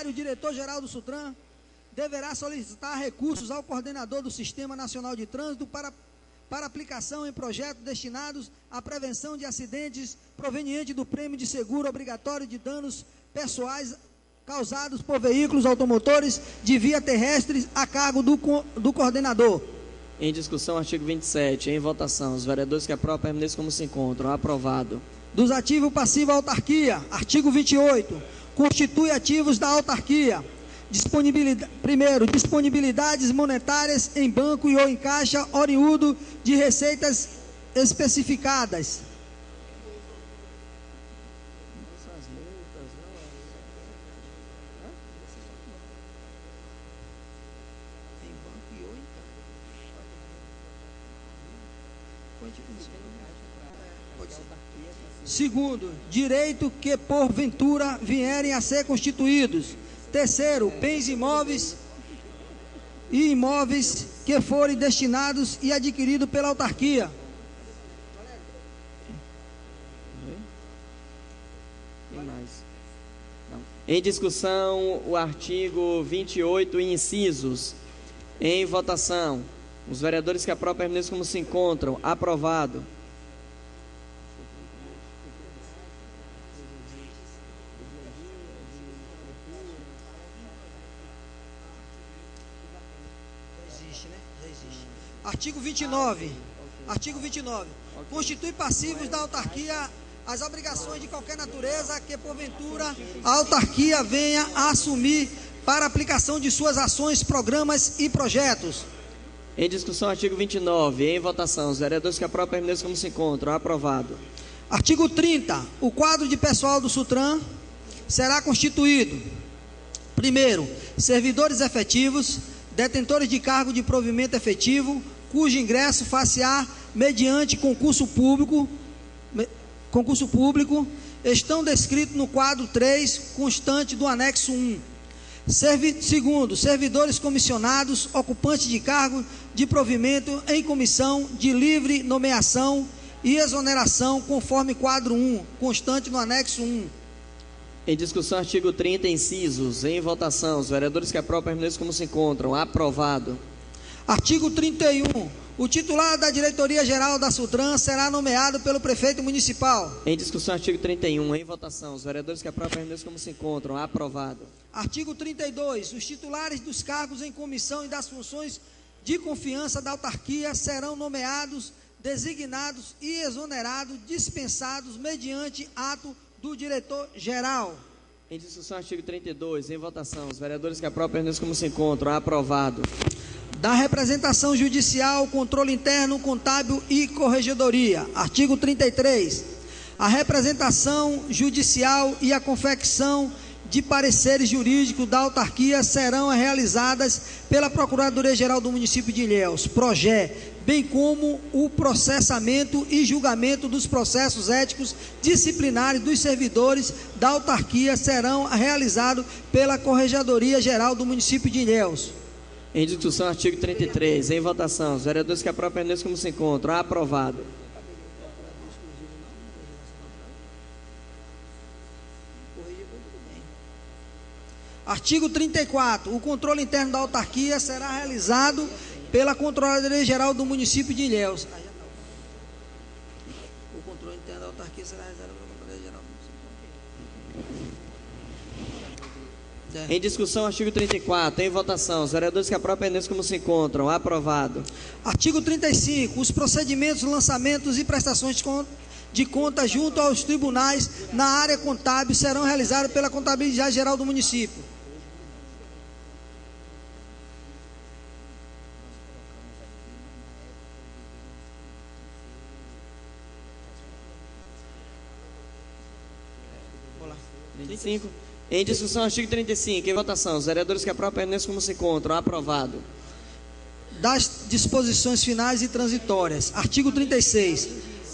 O diretor-geral do SUTRAN deverá solicitar recursos ao coordenador do Sistema Nacional de Trânsito para aplicação em projetos destinados à prevenção de acidentes provenientes do prêmio de seguro obrigatório de danos pessoais causados por veículos automotores de via terrestre a cargo do coordenador. Em discussão, artigo 27. Em votação. Os vereadores que aprovam permaneçam como se encontram. Aprovado. Dos ativos passivos à autarquia. Artigo 28. Constitui ativos da autarquia. Primeiro, disponibilidades monetárias em banco e ou em caixa oriundo de receitas especificadas. Segundo, direito que porventura vierem a ser constituídos. Terceiro, bens imóveis e imóveis que forem destinados e adquiridos pela autarquia. Em discussão, o artigo 28, incisos. Em votação. Os vereadores que aprovam permaneçam como se encontram. Aprovado. Artigo 29. Artigo 29. Constitui passivos da autarquia as obrigações de qualquer natureza que, porventura, a autarquia venha a assumir para aplicação de suas ações, programas e projetos. Em discussão, artigo 29. Em votação. Os vereadores que aprovam permaneçam como se encontram. Aprovado. Artigo 30. O quadro de pessoal do SUTRAN será constituído. Primeiro, servidores efetivos, detentores de cargo de provimento efetivo, cujo ingresso far-se-á mediante concurso público, estão descritos no quadro 3, constante do anexo 1. Segundo, servidores comissionados, ocupantes de cargo de provimento em comissão de livre nomeação e exoneração, conforme quadro 1, constante no anexo 1. Em discussão, artigo 30, incisos. Em votação. Os vereadores que aprovam permaneçam como se encontram. Aprovado. Artigo 31. O titular da diretoria-geral da SUTRAN será nomeado pelo prefeito municipal. Em discussão, artigo 31. Em votação. Os vereadores que aprovam permaneçam como se encontram. Aprovado. Artigo 32. Os titulares dos cargos em comissão e das funções de confiança da autarquia serão nomeados, designados e exonerados, dispensados mediante ato do diretor-geral. Em discussão, artigo 32. Em votação. Os vereadores que aprovam permaneçam como se encontram. Aprovado. Da representação judicial, controle interno, contábil e corregedoria. Artigo 33. A representação judicial e a confecção de pareceres jurídicos da autarquia serão realizadas pela Procuradoria-Geral do município de Ilhéus, PROGÉ, bem como o processamento e julgamento dos processos éticos disciplinares dos servidores da autarquia serão realizados pela Corregedoria-Geral do município de Ilhéus. Em discussão, artigo 33. Em votação. Os vereadores que aprovam permaneçam como se encontram. Aprovado. Artigo 34. O controle interno da autarquia será realizado pela Controladoria-Geral do município de Ilhéus. O controle interno da autarquia será realizado pela Controladoria-Geral do município de Ilhéus. Em discussão, artigo 34. Em votação. Os vereadores que aprovam permaneçam como se encontram. Aprovado. Artigo 35. Os procedimentos, lançamentos e prestações de conta junto aos tribunais na área contábil serão realizados pela Contabilidade Geral do município. Olá. 35. Em discussão, artigo 35. Em votação. Os vereadores que aprovam permaneçam como se encontram. Aprovado. Das disposições finais e transitórias. Artigo 36.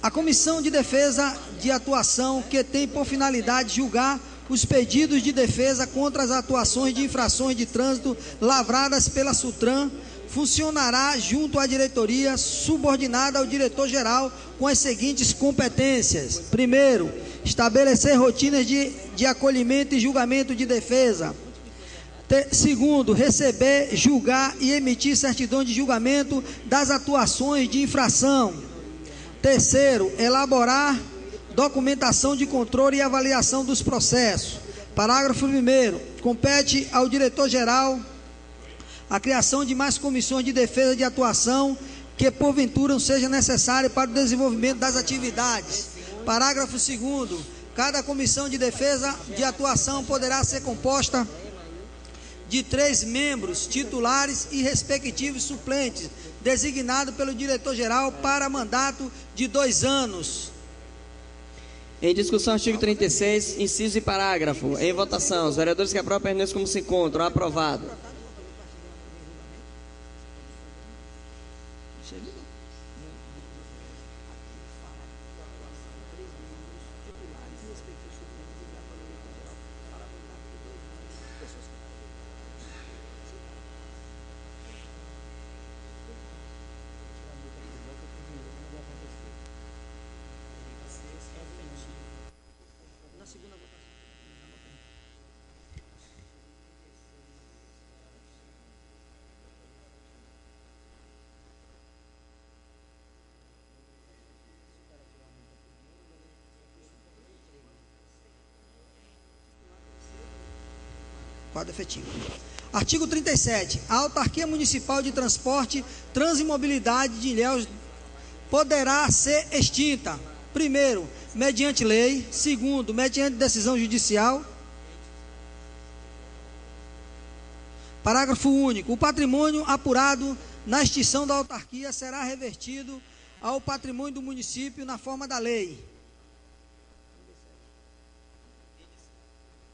A Comissão de Defesa de Atuação, que tem por finalidade julgar os pedidos de defesa contra as atuações de infrações de trânsito lavradas pela SUTRAN, funcionará junto à diretoria, subordinada ao diretor-geral, com as seguintes competências. Primeiro, estabelecer rotinas de acolhimento e julgamento de defesa. Segundo, receber, julgar e emitir certidão de julgamento das atuações de infração. Terceiro, elaborar documentação de controle e avaliação dos processos. Parágrafo 1º. Compete ao diretor-geral a criação de mais comissões de defesa de atuação que porventura seja necessária para o desenvolvimento das atividades. Parágrafo 2º. Cada comissão de defesa de atuação poderá ser composta de 3 membros titulares e respectivos suplentes, designado pelo diretor-geral para mandato de 2 anos. Em discussão, artigo 36, inciso e parágrafo. Em votação, os vereadores que aprovam permaneçam como se encontram. Aprovado. Quadro efetivo. Artigo 37. A autarquia municipal de transporte, transimobilidade de Ilhéus poderá ser extinta. Primeiro, mediante lei. Segundo, mediante decisão judicial. Parágrafo único. O patrimônio apurado na extinção da autarquia será revertido ao patrimônio do município na forma da lei.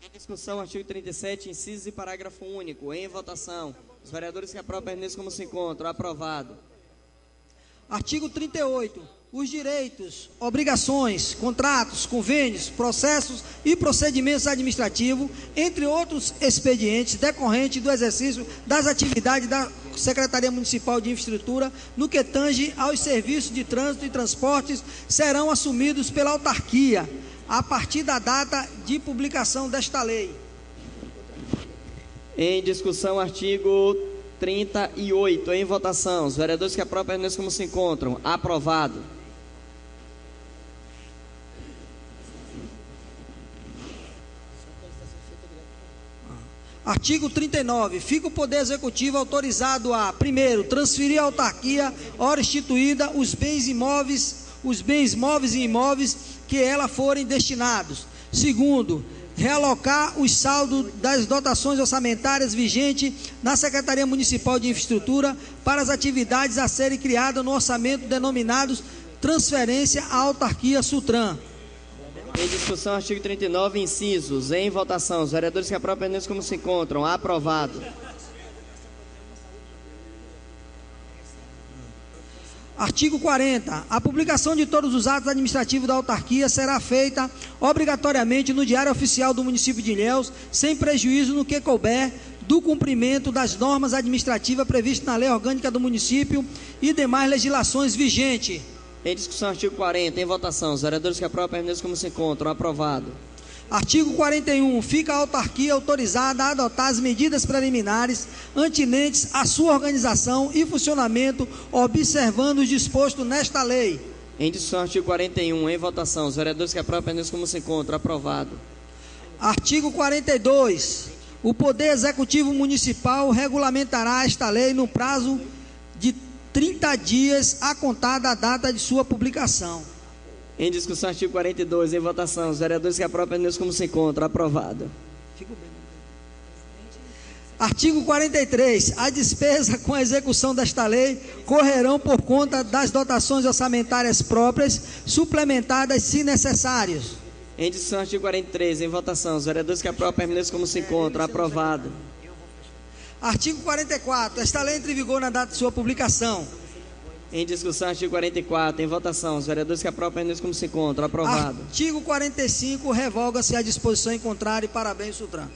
Em discussão, artigo 37, incisos e parágrafo único. Em votação, os vereadores que aprovam permaneçam como se encontram. Aprovado. Artigo 38. Os direitos, obrigações, contratos, convênios, processos e procedimentos administrativos, entre outros expedientes decorrentes do exercício das atividades da Secretaria Municipal de Infraestrutura, no que tange aos serviços de trânsito e transportes, serão assumidos pela autarquia a partir da data de publicação desta lei. Em discussão, artigo 38. Em votação, os vereadores que aprovam permaneçam como se encontram. Aprovado. Artigo 39. Fica o Poder Executivo autorizado a, primeiro, transferir à autarquia, hora instituída, os bens móveis e imóveis que ela forem destinados. Segundo, realocar os saldos das dotações orçamentárias vigentes na Secretaria Municipal de Infraestrutura para as atividades a serem criadas no orçamento denominados transferência à autarquia Sutran. Em discussão, artigo 39, incisos. Em votação, os vereadores que aprovam permaneçam como se encontram. Aprovado. Artigo 40. A publicação de todos os atos administrativos da autarquia será feita obrigatoriamente no Diário Oficial do município de Ilhéus, sem prejuízo no que couber do cumprimento das normas administrativas previstas na Lei Orgânica do município e demais legislações vigentes. Em discussão, artigo 40. Em votação, os vereadores que aprovam permaneçam como se encontram. Aprovado. Artigo 41. Fica a autarquia autorizada a adotar as medidas preliminares antinentes à sua organização e funcionamento, observando os dispostos nesta lei. Em discussão, artigo 41. Em votação, os vereadores que aprovam permaneçam como se encontram. Aprovado. Artigo 42. O Poder Executivo Municipal regulamentará esta lei no prazo de 30 dias a contar da data de sua publicação. Em discussão, artigo 42, em votação, os vereadores que aprovam permaneçam como se encontram. Aprovado. Artigo 43. A despesa com a execução desta lei correrão por conta das dotações orçamentárias próprias, suplementadas se necessários. Em discussão, artigo 43, em votação, os vereadores que aprovam permaneçam como se encontram. Aprovado. Artigo 44. Esta lei entra em vigor na data de sua publicação. Em discussão, artigo 44, em votação, os vereadores que aprovam permaneçam como se encontram. Aprovado. Artigo 45, revoga-se a disposição em contrário e parabéns, Sutran.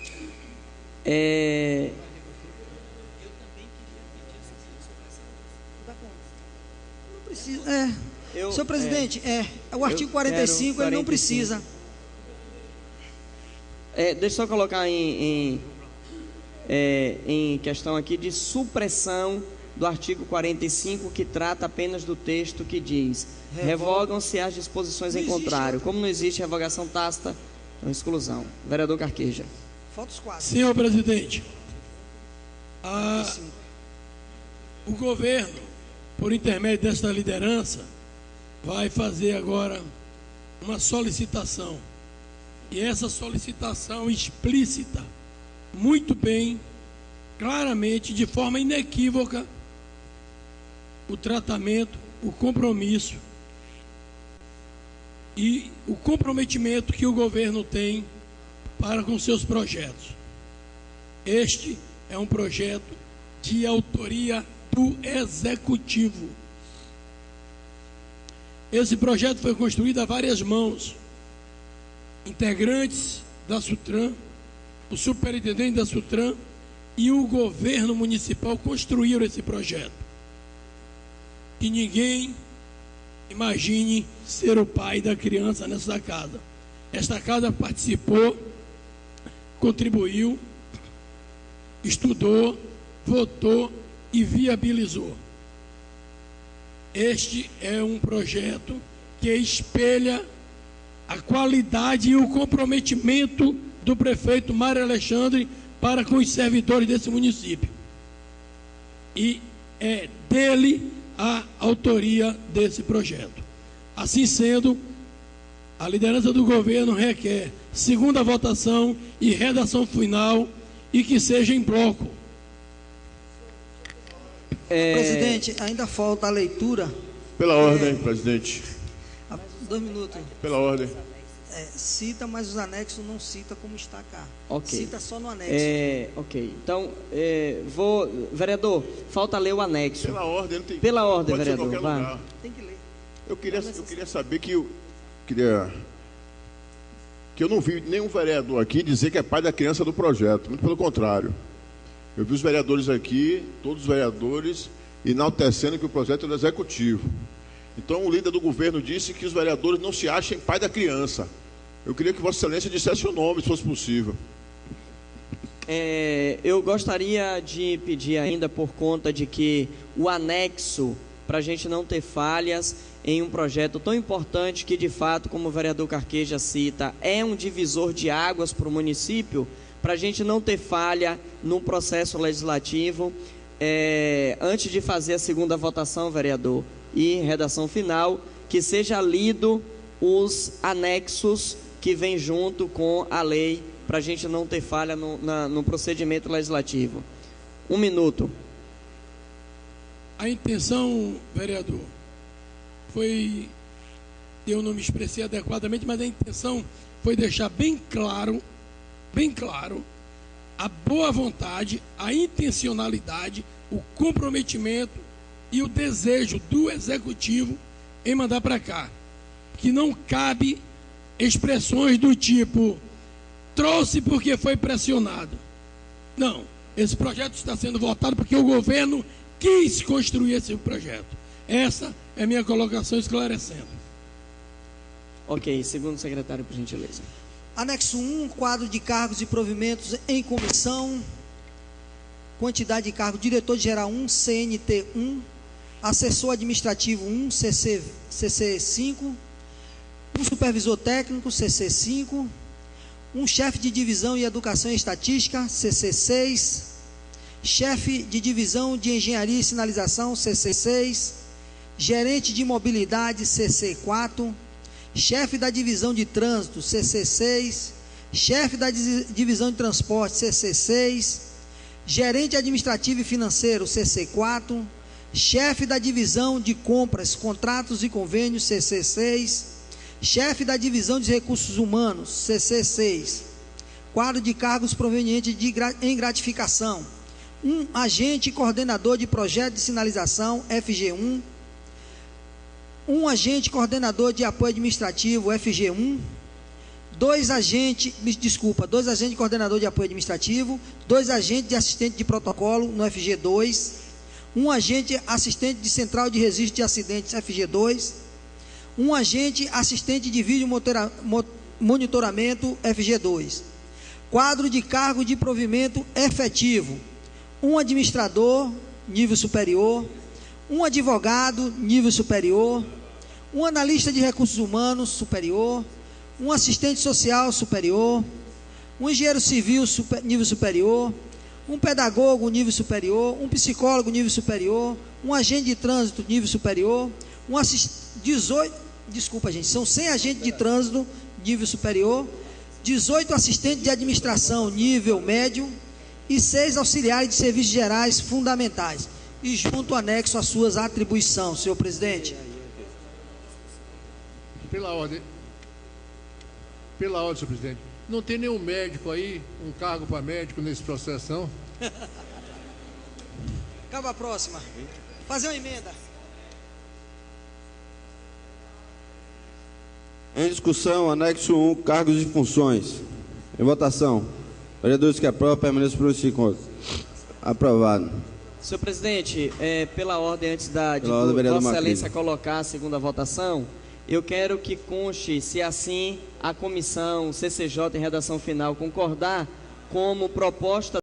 Não precisa, senhor presidente, o artigo 45, ele não precisa. Deixa eu só colocar em questão aqui de supressão do artigo 45, que trata apenas do texto que diz: revogam-se as disposições em contrário. Como não existe revogação tácita, é uma exclusão. Vereador Carqueja. Falta os 4. Senhor presidente, o governo, por intermédio desta liderança, vai fazer agora uma solicitação. E essa solicitação explícita, muito bem, claramente, de forma inequívoca, o tratamento, o compromisso e o comprometimento que o governo tem para com seus projetos. Este é um projeto de autoria do Executivo. Esse projeto foi construído a várias mãos. Integrantes da SUTRAN, o superintendente da SUTRAN e o governo municipal construíram esse projeto. E ninguém imagine ser o pai da criança nessa casa. Esta casa participou, contribuiu, estudou, votou e viabilizou. Este é um projeto que espelha a qualidade e o comprometimento do prefeito Mário Alexandre para com os servidores desse município. E é dele a autoria desse projeto. Assim sendo, a liderança do governo requer segunda votação e redação final e que seja em bloco. Presidente, ainda falta a leitura. Pela ordem, presidente. 2 minutos. Pela ordem. Cita, mas os anexos não cita como está cá. Ok. Cita só no anexo. Ok. Então, vereador, falta ler o anexo. Pela ordem, não tem. Pela ordem, pode vereador. ser em qualquer lugar. Tem que ler. Eu queria saber que eu não vi nenhum vereador aqui dizer que é pai da criança do projeto. Muito pelo contrário. Eu vi os vereadores aqui, todos os vereadores, enaltecendo que o projeto é do Executivo. Então, o líder do governo disse que os vereadores não se achem pai da criança. Eu queria que Vossa Excelência dissesse o nome, se fosse possível. Eu gostaria de pedir ainda, por conta de que o anexo, para a gente não ter falhas em um projeto tão importante que, de fato, como o vereador Carqueja cita, é um divisor de águas para o município, para a gente não ter falha no processo legislativo, antes de fazer a segunda votação, vereador, e redação final, que seja lido os anexos que vêm junto com a lei, para a gente não ter falha no procedimento legislativo. 1 minuto. A intenção, vereador, eu não me expressei adequadamente, mas a intenção foi deixar bem claro, a boa vontade, a intencionalidade, o comprometimento e o desejo do Executivo em mandar para cá. Que não cabe expressões do tipo, trouxe porque foi pressionado. Não, esse projeto está sendo votado porque o governo quis construir esse projeto. Essa é a minha colocação, esclarecendo. Ok, segundo secretário, por gentileza. Anexo 1, quadro de cargos e provimentos em comissão. Quantidade de cargo: diretor-geral 1, CNT 1, assessor administrativo 1, CC 5, um supervisor técnico, CC 5, um chefe de divisão de educação e estatística, CC 6, chefe de divisão de engenharia e sinalização, CC 6, gerente de mobilidade, CC 4, chefe da divisão de trânsito, CC 6, chefe da divisão de transporte, CC 6, gerente administrativo e financeiro, CC 4, chefe da divisão de compras, contratos e convênios, CC 6, chefe da divisão de recursos humanos, CC 6, quadro de cargos provenientes em gratificação: um agente coordenador de projeto de sinalização, FG1, um agente coordenador de apoio administrativo, FG1, dois agentes coordenador de apoio administrativo, 2 agentes de assistente de protocolo no FG2, um agente assistente de central de registro de acidentes, FG2, um agente assistente de vídeo monitoramento, FG2. Quadro de cargo de provimento efetivo: um administrador, nível superior, um advogado, nível superior, um analista de recursos humanos, superior, um assistente social, superior, um engenheiro civil, nível superior, um pedagogo, nível superior, um psicólogo, nível superior, um agente de trânsito, nível superior, um são 100 agentes de trânsito, nível superior, 18 assistentes de administração, nível médio, e 6 auxiliares de serviços gerais fundamentais, e junto anexo às suas atribuições, senhor presidente. Pela ordem, senhor presidente. Não tem nenhum médico aí, um cargo para médico nesse processo, não? Acaba a próxima. Fazer uma emenda. Em discussão, anexo 1, cargos e funções. Em votação. Vereadores que aprovam, permaneçam por esse encontro. Aprovado. Senhor presidente, pela ordem, antes de Vossa Excelência colocar a segunda votação, eu quero que conste, se assim a comissão CCJ em redação final concordar, como proposta